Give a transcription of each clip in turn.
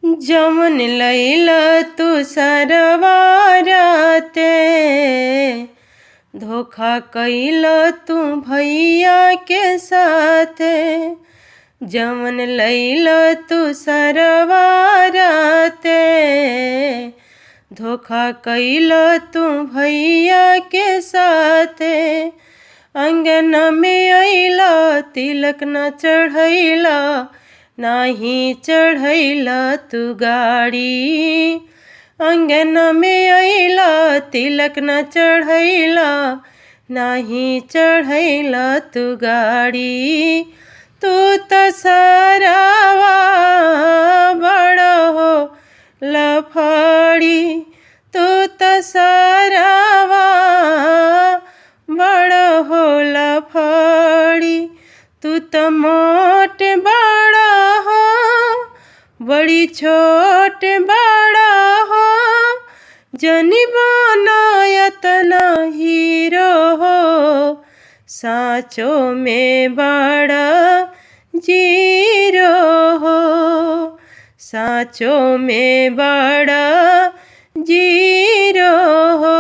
जमन लैला तू सरवारते, धोखा कैला तू भैया के साथे। जमन लैला तू सरवारते, धोखा कैला तू भैया के साथे। अंगना में अइला तिलक न चढ़ैला, नाही चढ़ैला तू गाड़ी। अंगना में अइला तिलक न चढ़ैला, नाही चढ़ैला तू गाड़ी। तू त सरावा बड़ हो लफड़ी, तू त सरावा बड़ हो लफड़ी। तू त मोट बड़ा हो, बड़ी छोट बड़ा हो, जनी बनायत ना हीरो हो। साँचो में बड़ा जीरो हो, साँचो में बड़ा जीरो हो।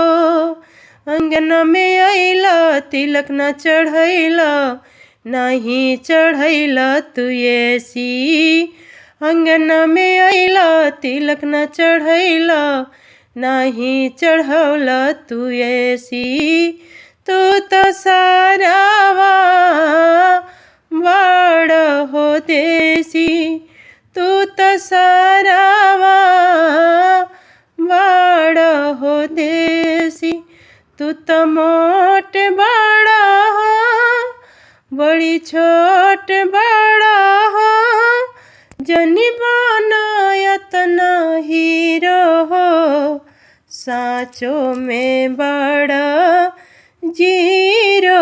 अंगना में अइला तिलक न चढ़ैला, नाही चढ़ैला तू ऐसी। अंगना में अइला तिलक न चढ़ैला, नाही चढ़ौला तू ऐसी। तू त सरावा बड़ हो देसी, तू त सरावा बड़ हो देसी। तू त मोट बड़ा हो, बड़ी छोट बड़ा हो, जनी बनायत ना हीरो हो। साँचो में बड़ा जीरो।